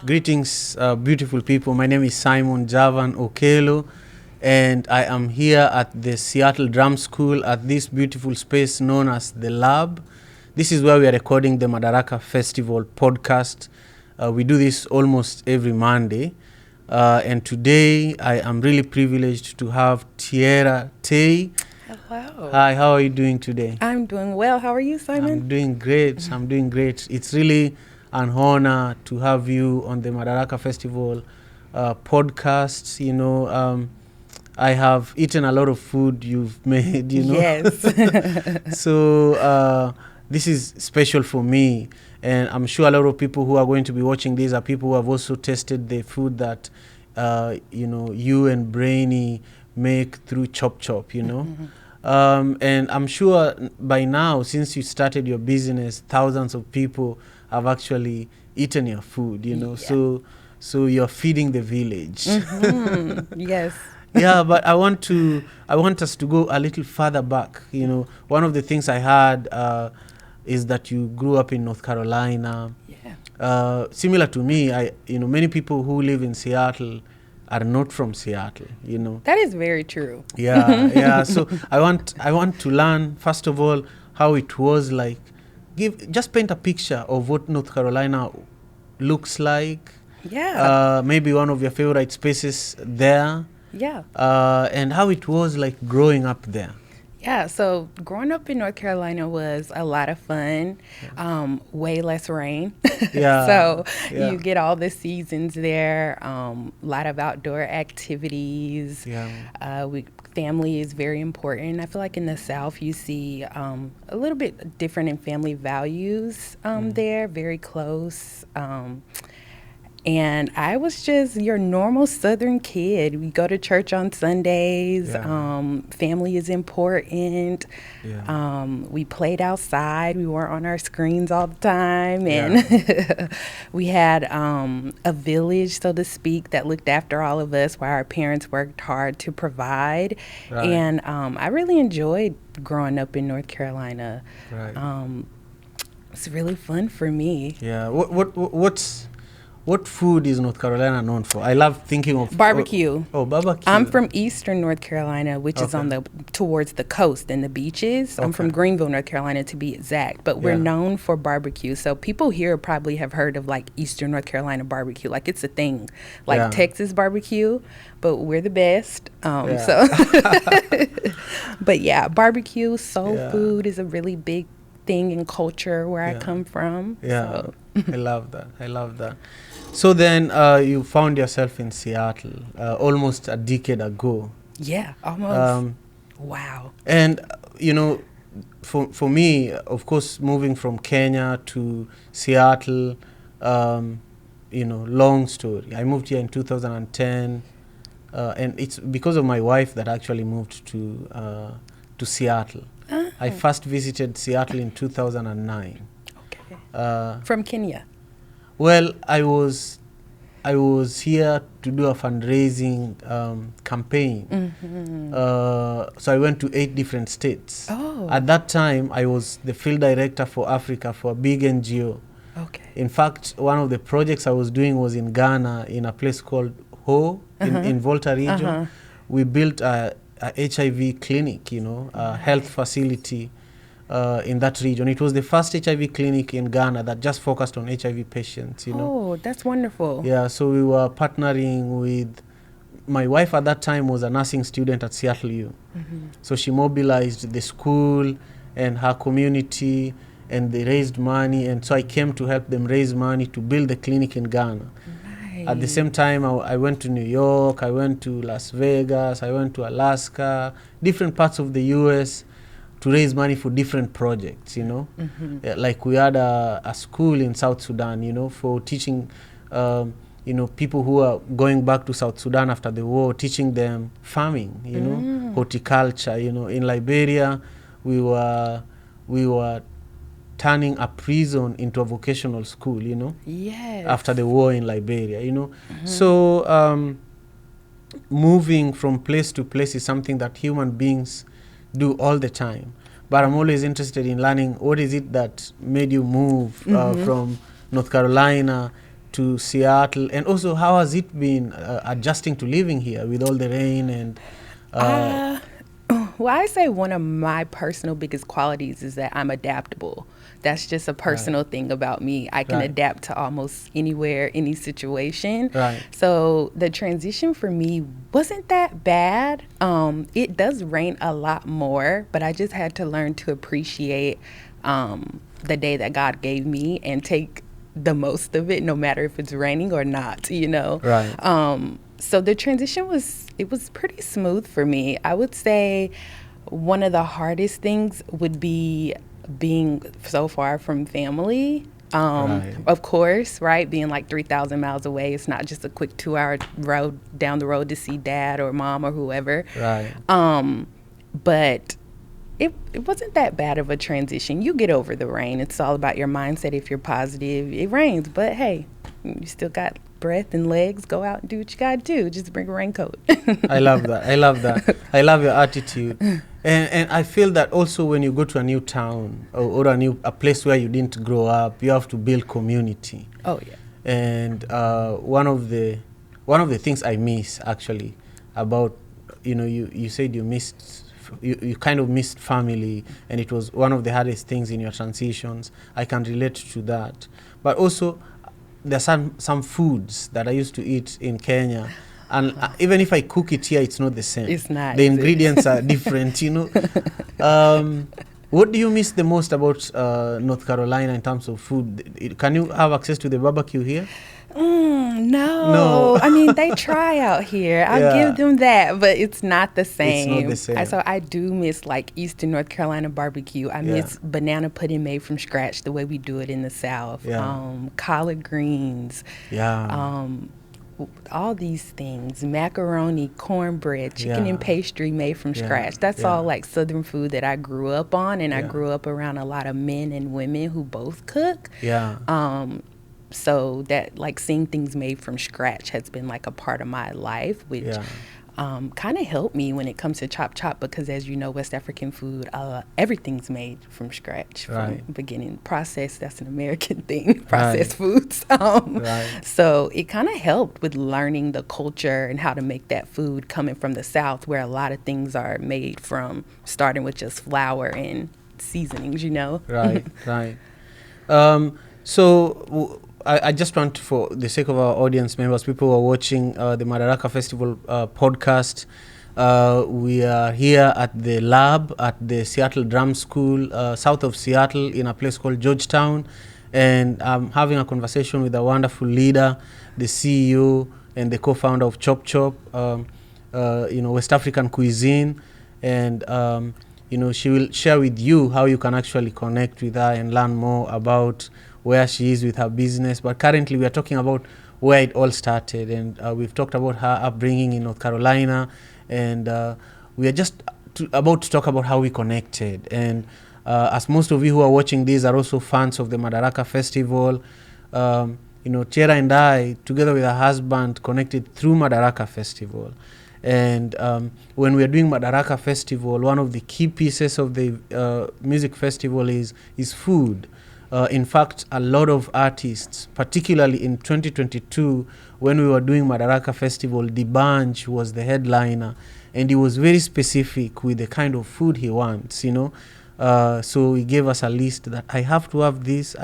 Greetings, beautiful people. My name is Simon Javan Okelo, and I am here at the Seattle Drum School at this beautiful space known as The Lab. This is where we are recording the Madaraka Festival podcast. We do this almost every Monday. And today I am really privileged to have Tierra Tay. Hello. Hi, how are you doing today? I'm doing well. How are you, Simon? I'm doing great. I'm doing great. It's really an honor to have you on the Madaraka Festival podcast. You know, I have eaten a lot of food you've made, you know. Yes. So this is special for me. And I'm sure a lot of people who are going to be watching this are people who have also tasted the food that, you and Brainy make through Chop Chop, you know. And I'm sure by now, since you started your business, thousands of people have actually eaten your food, you know. Yeah. So you're feeding the village. Yes. Yeah, but I want us to go a little further back. You know, one of the things I heard is that you grew up in North Carolina. Yeah. Similar to me, many people who live in Seattle are not from Seattle, you know. That is very true. Yeah, yeah. So I want to learn, first of all, how it was like. Just paint a picture of what North Carolina looks like. Yeah. Maybe one of your favorite spaces there. Yeah. And how it was like growing up there. Yeah, so growing up in North Carolina was a lot of fun, way less rain. Yeah. So you get all the seasons there, a lot of outdoor activities. Yeah. Family is very important. I feel like in the South you see a little bit different in family values there, very close. And I was just your normal Southern kid. We go to church on Sundays. Yeah. Family is important. Yeah. We played outside. We weren't on our screens all the time. And yeah. We had a village, so to speak, that looked after all of us while our parents worked hard to provide. Right. And I really enjoyed growing up in North Carolina. Right. It's really fun for me. Yeah. What food is North Carolina known for? I love thinking of barbecue. Barbecue. I'm from Eastern North Carolina, which is on towards the coast and the beaches. I'm from Greenville, North Carolina, to be exact. But we're known for barbecue. So people here probably have heard of like Eastern North Carolina barbecue, like it's a thing, like Texas barbecue. But we're the best. So, but yeah, barbecue, soul food is a really big thing in culture where I come from. Yeah, so. I love that. So then you found yourself in Seattle almost a decade ago. Yeah, almost. Wow. And, for me, of course, moving from Kenya to Seattle, long story. I moved here in 2010, and it's because of my wife that actually moved to Seattle. I first visited Seattle in 2009. Okay. From Kenya? Well, I was here to do a fundraising campaign. Mm-hmm. So I went to 8 different states. Oh. At that time, I was the field director for Africa for a big NGO. Okay. In fact, one of the projects I was doing was in Ghana, in a place called Ho, in Volta region. We built a HIV clinic, a health facility in that region. It was the first HIV clinic in Ghana that just focused on HIV patients, Oh, that's wonderful. Yeah, so we were partnering with, my wife at that time was a nursing student at Seattle U. Mm-hmm. So she mobilized the school and her community, and they raised money, and so I came to help them raise money to build the clinic in Ghana. At the same time, I went to New York, I went to Las Vegas, I went to Alaska, different parts of the U.S. to raise money for different projects, Like we had a school in South Sudan, for teaching, people who are going back to South Sudan after the war, teaching them farming, horticulture, In Liberia, we were turning a prison into a vocational school, Yes. After the war in Liberia, So moving from place to place is something that human beings do all the time. But I'm always interested in learning what is it that made you move from North Carolina to Seattle, and also how has it been adjusting to living here with all the rain and well, I say one of my personal biggest qualities is that I'm adaptable. That's just a personal thing about me. I can adapt to almost anywhere, any situation. So the transition for me wasn't that bad. It does rain a lot more, but I just had to learn to appreciate the day that God gave me and take the most of it, no matter if it's raining or not, you know. So the transition was pretty smooth for me. I would say one of the hardest things would be being so far from family. Of course, right? Being like 3,000 miles away. It's not just a quick 2-hour road down the road to see dad or mom or whoever. But it wasn't that bad of a transition. You get over the rain. It's all about your mindset. If you're positive, it rains, but hey, you still got breath and legs. Go out and do what you got to do. Just bring a raincoat. I love that. I love your attitude. And I feel that also when you go to a new town or a place where you didn't grow up, you have to build community. Oh yeah. And one of the things I miss actually about, you said you kind of missed family, and it was one of the hardest things in your transitions. I can relate to that. But also there's some foods that I used to eat in Kenya, and even if I cook it here, it's not the same. It's not. The ingredients are different, What do you miss the most about North Carolina in terms of food? Can you have access to the barbecue here? No. I mean, they try out here. I'll give them that, but it's not the same. It's not the same. So I do miss like Eastern North Carolina barbecue. I miss banana pudding made from scratch the way we do it in the South. Collard greens. All these things, macaroni, cornbread, chicken and pastry made from scratch. That's all like Southern food that I grew up on, and I grew up around a lot of men and women who both cook. So that like seeing things made from scratch has been like a part of my life, which kind of helped me when it comes to chop, because as you know, West African food, everything's made from scratch from beginning. Processed, that's an American thing, processed foods. So it kind of helped with learning the culture and how to make that food coming from the South, where a lot of things are made from starting with just flour and seasonings, So I just want, for the sake of our audience members, people who are watching the Madaraka Festival podcast, we are here at the lab at the Seattle Drum School, south of Seattle, in a place called Georgetown. And I'm having a conversation with a wonderful leader, the CEO and the co-founder of Chop Chop, West African Cuisine. And, she will share with you how you can actually connect with her and learn more about where she is with her business. But currently we are talking about where it all started, and we've talked about her upbringing in North Carolina, and we are just about to talk about how we connected. And as most of you who are watching this are also fans of the Madaraka Festival, Tierra and I, together with her husband, connected through Madaraka Festival. And when we are doing Madaraka Festival, one of the key pieces of the music festival is food. In fact, a lot of artists, particularly in 2022, when we were doing Madaraka Festival, Dibanj was the headliner, and he was very specific with the kind of food he wants, So he gave us a list that I have to have this,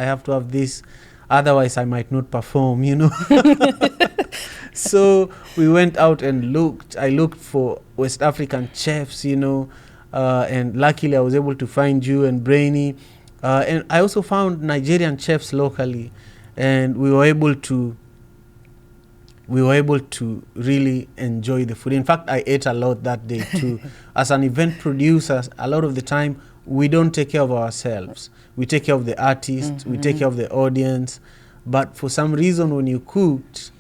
otherwise I might not perform, So we went out and looked. I looked for West African chefs, and luckily I was able to find you and Brainy. And I also found Nigerian chefs locally, and we were able to really enjoy the food. In fact, I ate a lot that day too. As an event producer, a lot of the time we don't take care of ourselves. We take care of the artists, we take care of the audience. But for some reason, when you cooked,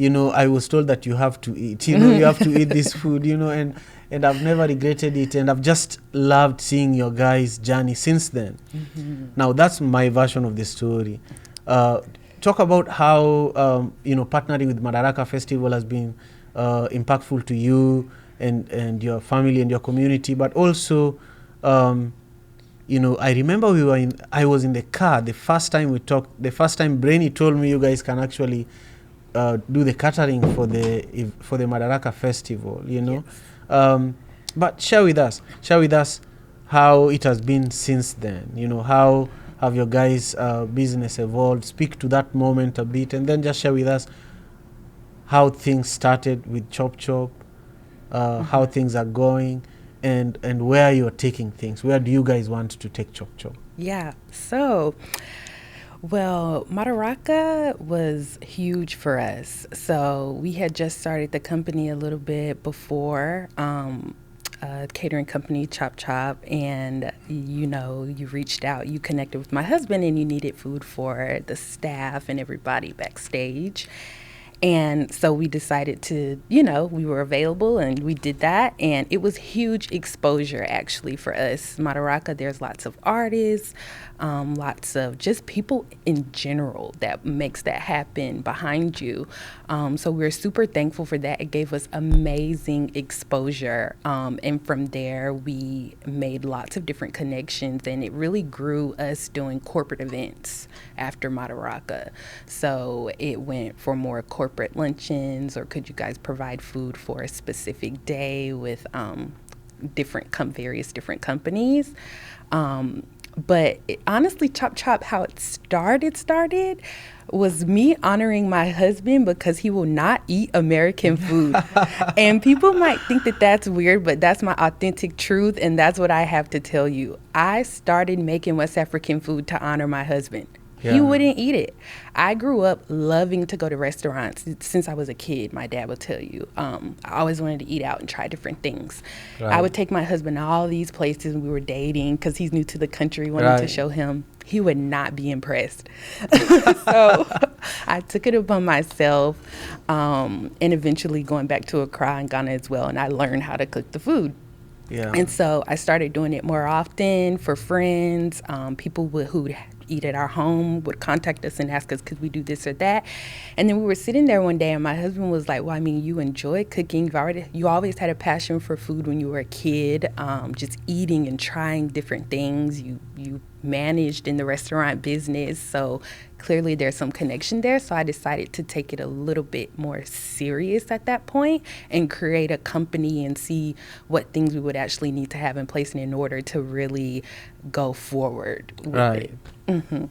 I was told that you have to eat. You have to eat this food. And I've never regretted it, and I've just loved seeing your guys' journey since then. Now, that's my version of the story. Talk about how, partnering with Madaraka Festival has been impactful to you and your family and your community, but also, I remember I was in the car the first time we talked. The first time Brainy told me you guys can actually do the catering for the Madaraka festival. Yes. But share with us how it has been since then. How have your guys' business evolved? Speak to that moment a bit, and then just share with us how things started with Chop Chop, how things are going, and where you're taking things. Where do you guys want to take Chop Chop? Yeah. So, well, Madaraka was huge for us. So we had just started the company a little bit before, catering company Chop Chop, and you reached out, you connected with my husband, and you needed food for the staff and everybody backstage. And so we decided to, we were available and we did that. And it was huge exposure actually for us. Madaraka, there's lots of artists, lots of just people in general that makes that happen behind you. So we're super thankful for that. It gave us amazing exposure. And from there, we made lots of different connections, and it really grew us doing corporate events after Madaraka. So it went for more corporate luncheons, or could you guys provide food for a specific day with various different companies. But honestly, Chop Chop, how it started was me honoring my husband because he will not eat American food. And people might think that that's weird, but that's my authentic truth, and that's what I have to tell you. I started making West African food to honor my husband. Yeah. He wouldn't eat it. I grew up loving to go to restaurants since I was a kid. My dad would tell you. I always wanted to eat out and try different things. Right. I would take my husband to all these places when we were dating because he's new to the country, wanted to show him. He would not be impressed. So I took it upon myself, and eventually going back to Accra and Ghana as well, and I learned how to cook the food. Yeah. And so I started doing it more often for friends, people who eat at our home would contact us and ask us, could we do this or that? And then we were sitting there one day and my husband was like, well, I mean, you enjoy cooking. You always had a passion for food when you were a kid, just eating and trying different things. You managed in the restaurant business. So clearly there's some connection there. So I decided to take it a little bit more serious at that point and create a company and see what things we would actually need to have in place and in order to really go forward with it. Mm-hmm.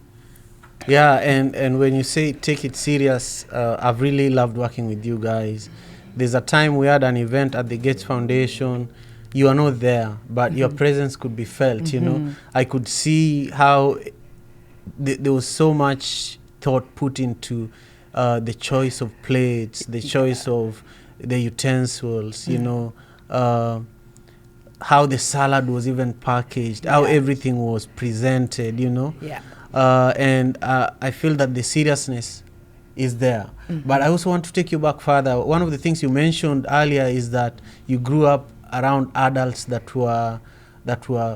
Yeah, and when you say take it serious, I've really loved working with you guys. There's a time we had an event at the Gates Foundation. You are not there, but your presence could be felt, you know. I could see how there was so much thought put into the choice of plates, the choice of the utensils, you know, how the salad was even packaged, how everything was presented, you know. And I feel that the seriousness is there. But I also want to take you back further. One of the things you mentioned earlier is that you grew up around adults that were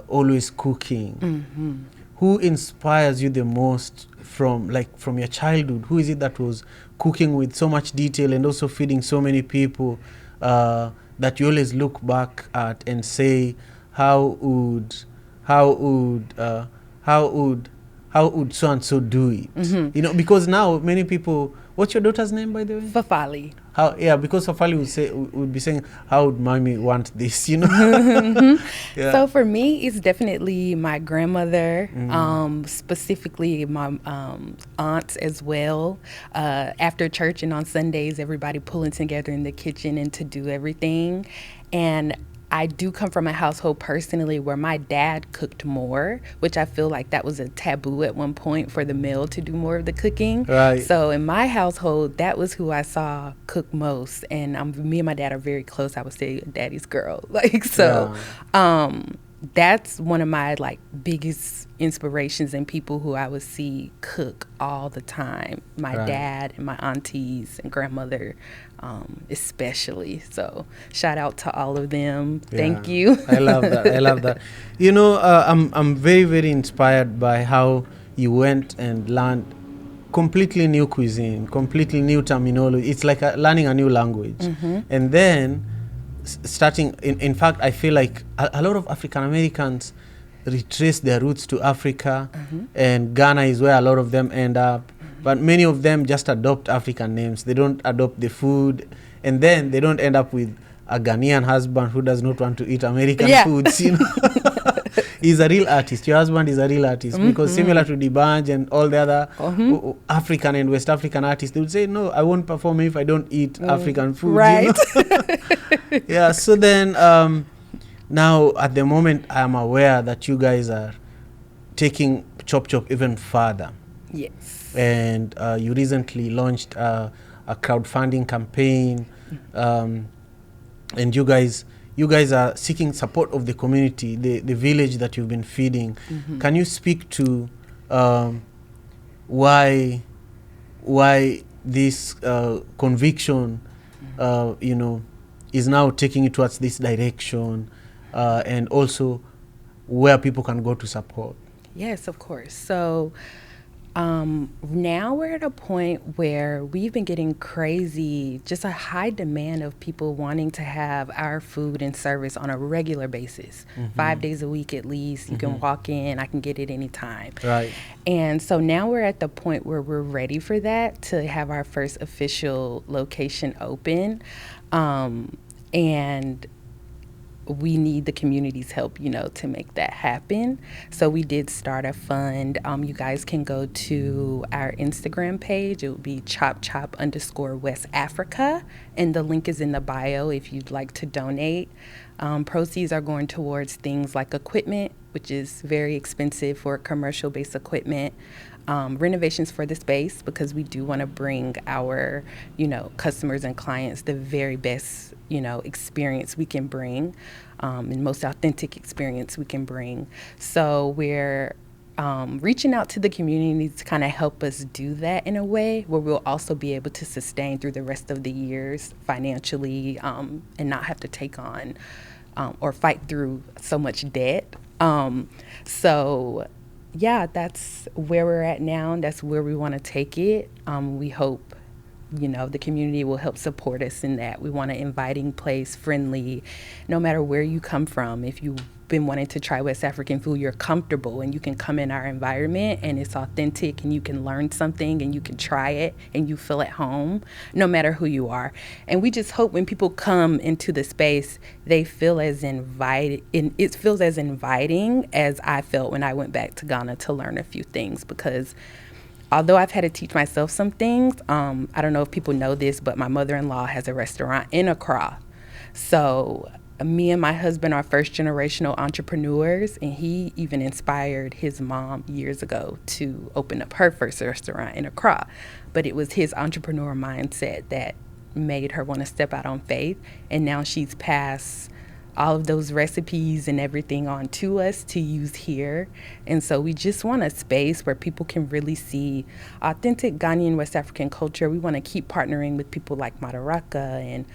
always cooking. Who inspires you the most from your childhood? Who is it that was cooking with so much detail and also feeding so many people that you always look back at and say, how would so and so do it? You know, because now many people. What's your daughter's name, by the way? Fafali. Because Fafali would be saying, how would mommy want this, you know? So for me, it's definitely my grandmother, specifically my aunts as well. After church and on Sundays, everybody pulling together in the kitchen and to do everything. And I do come from a household personally where my dad cooked more, which I feel like that was a taboo at one point for the male to do more of the cooking. Right. So in my household, that was who I saw cook most. And me and my dad are very close. I would say daddy's girl. That's one of my biggest inspirations and people who I would see cook all the time. My dad and my aunties and grandmother, especially. So shout out to all of them. Thank you. I love that. You know, I'm very, very inspired by how you went and learned completely new cuisine, completely new terminology. It's like learning a new language. And then starting, in fact, I feel like a lot of African Americans retrace their roots to Africa, and Ghana is where a lot of them end up. But many of them just adopt African names. They don't adopt the food, and then they don't end up with a Ghanaian husband who does not want to eat American foods. You know, he's a real artist. Your husband is a real artist, because similar to Dibanj and all the other African and West African artists, they would say, "No, I won't perform if I don't eat African food." Right. You know? Yeah. So then, now at the moment, I am aware that you guys are taking Chop Chop even further. Yes. And you recently launched a crowdfunding campaign, and you guys are seeking support of the community, the village that you've been feeding. Can you speak to why this conviction, is now taking you towards this direction, and also where people can go to support? Yes, of course. So now we're at a point where we've been getting crazy, just a high demand of people wanting to have our food and service on a regular basis, 5 days a week at least. You can walk in, I can get it anytime. Right. And so now we're at the point where we're ready for that, to have our first official location open. And we need the community's help, to make that happen. So we did start a fund. You guys can go to our Instagram page. It would be chop_West Africa. And the link is in the bio if you'd like to donate. Proceeds are going towards things like equipment, which is very expensive for commercial-based equipment. Renovations for the space, because we do want to bring our, customers and clients the very best, experience we can bring, and most authentic experience we can bring. So we're reaching out to the community to kind of help us do that in a way where we'll also be able to sustain through the rest of the years financially, and not have to take on or fight through so much debt. So yeah, that's where we're at now. That's where we want to take it. We hope, the community will help support us in that. We want an inviting place, friendly, no matter where you come from. If you've been wanting to try West African food, you're comfortable and you can come in our environment and it's authentic and you can learn something and you can try it and you feel at home, no matter who you are. And we just hope when people come into the space, they feel as invited, and it feels as inviting as I felt when I went back to Ghana to learn a few things, because although I've had to teach myself some things, I don't know if people know this, but my mother-in-law has a restaurant in Accra. So me and my husband are first-generational entrepreneurs, and he even inspired his mom years ago to open up her first restaurant in Accra. But it was his entrepreneur mindset that made her want to step out on faith, and now she's passed all of those recipes and everything on to us to use here. And so we just want a space where people can really see authentic Ghanaian West African culture. We want to keep partnering with people like Madaraka and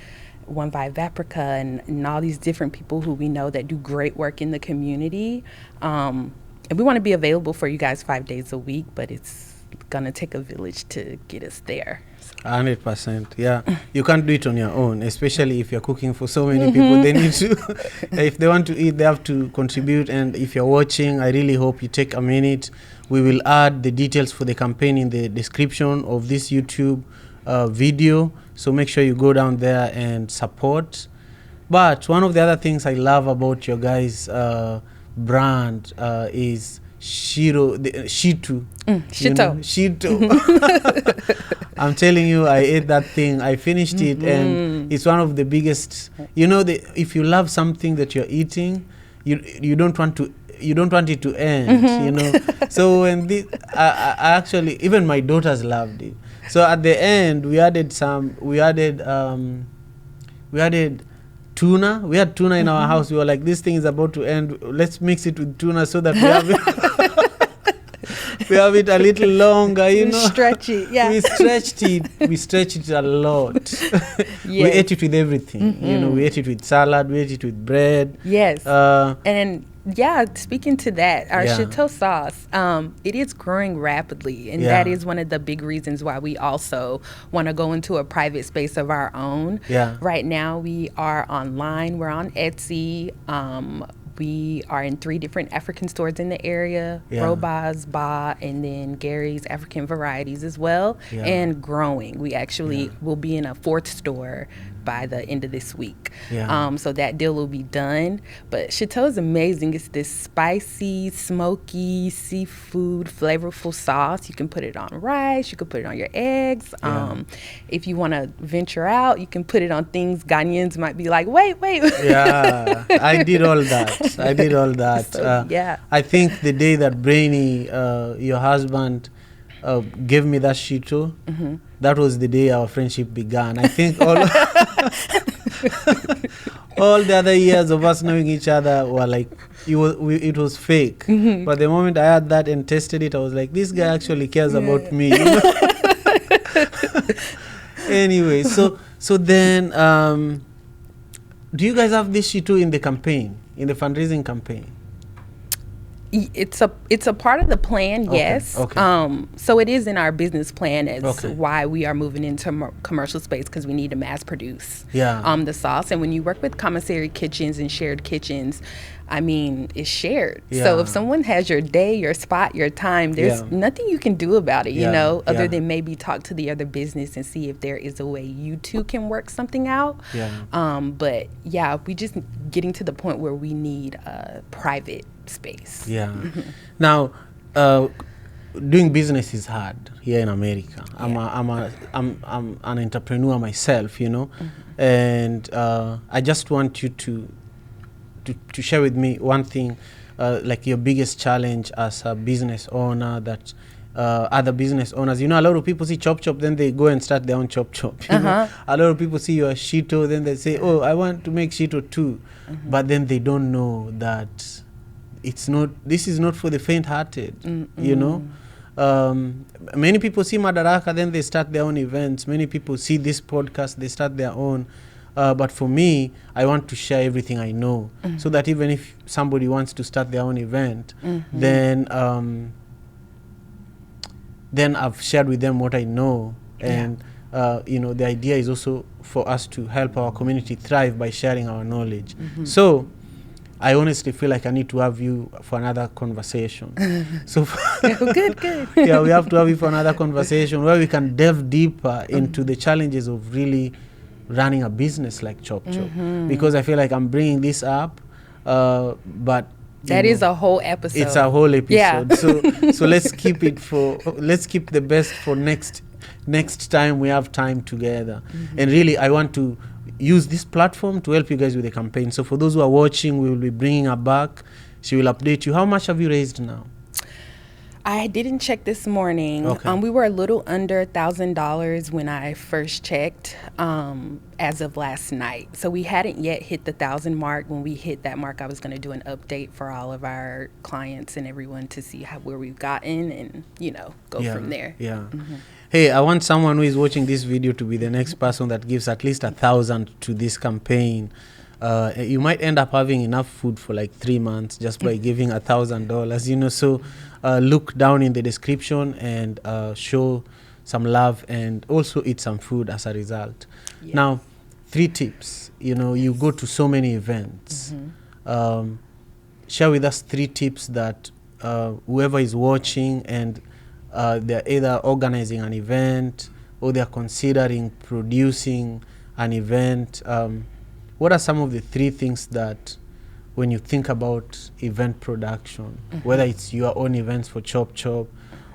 One Vibe Africa and all these different people who we know that do great work in the community. And we want to be available for you guys 5 days a week, but it's going to take a village to get us there. 100%. Yeah. You can't do it on your own, especially if you're cooking for so many people. They need to, if they want to eat, they have to contribute. And if you're watching, I really hope you take a minute. We will add the details for the campaign in the description of this YouTube video. So make sure you go down there and support. But one of the other things I love about your guys' brand is Shitu. Shitu. I'm telling you, I ate that thing. I finished it, and it's one of the biggest. If you love something that you're eating, you don't want it to end. So when I actually, even my daughters loved it. So at the end, we added tuna. We had tuna in our house. We were like, this thing is about to end. Let's mix it with tuna so that we have it. We have it a little longer, Stretch it, yeah. We stretched it a lot. Yes. We ate it with everything. We ate it with salad, we ate it with bread. Yes. And yeah, speaking to that, our Chateau sauce, it is growing rapidly. And that is one of the big reasons why we also want to go into a private space of our own. Yeah. Right now, we are online. We're on Etsy. We are in 3 different African stores in the area, Roba's, Ba, and then Gary's African Varieties as well, and growing. We actually will be in a 4th store by the end of this week. So that deal will be done. But Chateau is amazing. It's this spicy, smoky, seafood, flavorful sauce. You can put it on rice. You can put it on your eggs. If you want to venture out, you can put it on things Ghanaians might be like, wait. Yeah, I did all that. So, I think the day that Brainy, your husband, gave me that shito, that was the day our friendship began. I think all all the other years of us knowing each other were like, it was fake. But the moment I had that and tasted it, I was like, this guy actually cares about me. You know? Anyway, so then, do you guys have this shito in the campaign, in the fundraising campaign? It's a part of the plan, yes. So it is in our business plan as why we are moving into commercial space, because we need to mass produce the sauce. And when you work with commissary kitchens and shared kitchens, I mean, it's shared. So if someone has your day, your spot, your time, there's nothing you can do about it, you know, other than maybe talk to the other business and see if there is a way you two can work something out. But we just getting to the point where we need a private space. Now, doing business is hard here in America. I'm an entrepreneur myself, you know, and I just want you to share with me one thing, like your biggest challenge as a business owner that other business owners, you know, a lot of people see Chop Chop, then they go and start their own Chop Chop. You know? A lot of people see your Shito, then they say, oh, I want to make Shito too. But then they don't know that this is not for the faint-hearted, you know. Many people see Madaraka, then they start their own events. Many people see this podcast, they start their own. But for me, I want to share everything I know, so that even if somebody wants to start their own event, then I've shared with them what I know. And, you know, the idea is also for us to help our community thrive by sharing our knowledge. So I honestly feel like I need to have you for another conversation. So good. Yeah, we have to have you for another conversation where we can delve deeper into the challenges of really running a business like Chop Chop. Because I feel like I'm bringing this up, but that is a whole episode. It's a whole episode. So let's keep the best for next time we have time together. And really, I want to use this platform to help you guys with the campaign. So for those who are watching, we will be bringing her back. She will update you. How much have you raised now? I didn't check this morning. We were a little under $1,000 when I first checked, as of last night. So we hadn't yet hit the 1,000 mark. When we hit that mark, I was going to do an update for all of our clients and everyone to see where we've gotten and, you know, go from there. Hey, I want someone who is watching this video to be the next person that gives at least 1,000 to this campaign. You might end up having enough food for like 3 months just by giving $1,000, you know. So look down in the description and show some love and also eat some food as a result. Now, 3 tips. You know, you go to so many events. Share with us 3 tips that whoever is watching and they're either organizing an event or they're considering producing an event. What are some of the 3 things that when you think about event production, whether it's your own events for Chop Chop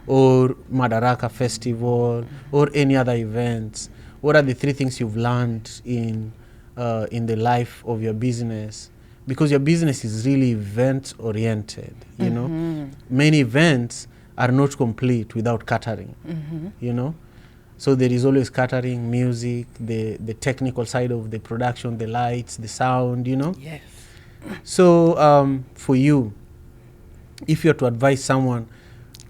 or Madaraka Festival or any other events, what are the 3 things you've learned in the life of your business? Because your business is really event oriented, you know. Many events are not complete without catering, you know. So there is always catering, music, the technical side of the production, the lights, the sound, you know. So for you, if you're to advise someone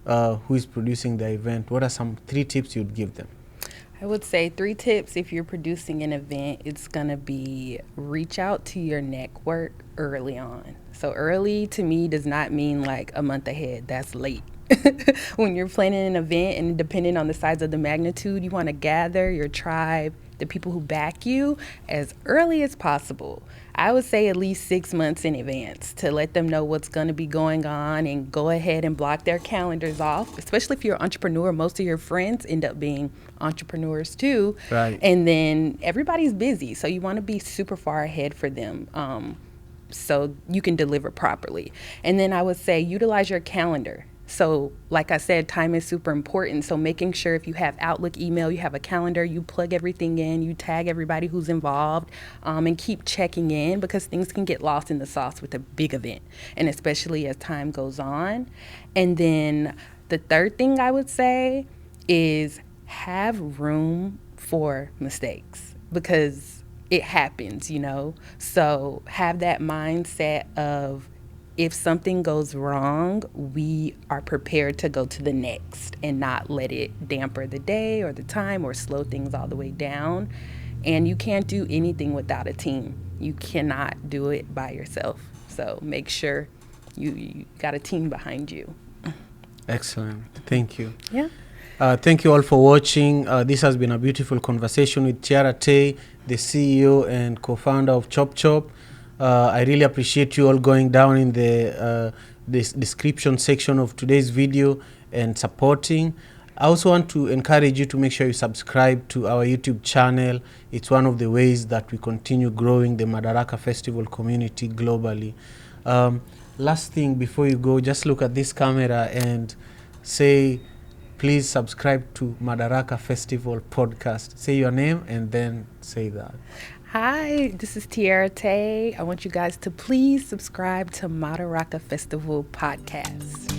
who is producing the event, what are some 3 tips you'd give them? I would say 3 tips if you're producing an event. It's going to be reach out to your network early on. So early to me does not mean like a month ahead. That's late. When you're planning an event and depending on the size of the magnitude, you want to gather your tribe, the people who back you as early as possible. I would say at least 6 months in advance to let them know what's going to be going on and go ahead and block their calendars off, especially if you're an entrepreneur. Most of your friends end up being entrepreneurs too. Right. And then everybody's busy, so you want to be super far ahead for them. So you can deliver properly. And then I would say utilize your calendar. So like I said, time is super important. So making sure if you have Outlook email, you have a calendar, you plug everything in, you tag everybody who's involved, and keep checking in, because things can get lost in the sauce with a big event, and especially as time goes on. And then the third thing I would say is have room for mistakes, because it happens, So have that mindset of, if something goes wrong, we are prepared to go to the next and not let it damper the day or the time or slow things all the way down. And you can't do anything without a team. You cannot do it by yourself. So make sure you got a team behind you. Excellent. Thank you. Yeah. Thank you all for watching. This has been a beautiful conversation with Tierra Tay, the CEO and co-founder of Chop Chop. I really appreciate you all going down in the this description section of today's video and supporting. I also want to encourage you to make sure you subscribe to our YouTube channel. It's one of the ways that we continue growing the Madaraka Festival community globally. Last thing before you go, just look at this camera and say, please subscribe to Madaraka Festival Podcast. Say your name and then say that. Hi, this is Tierra Tay. I want you guys to please subscribe to Madaraka Festival Podcast.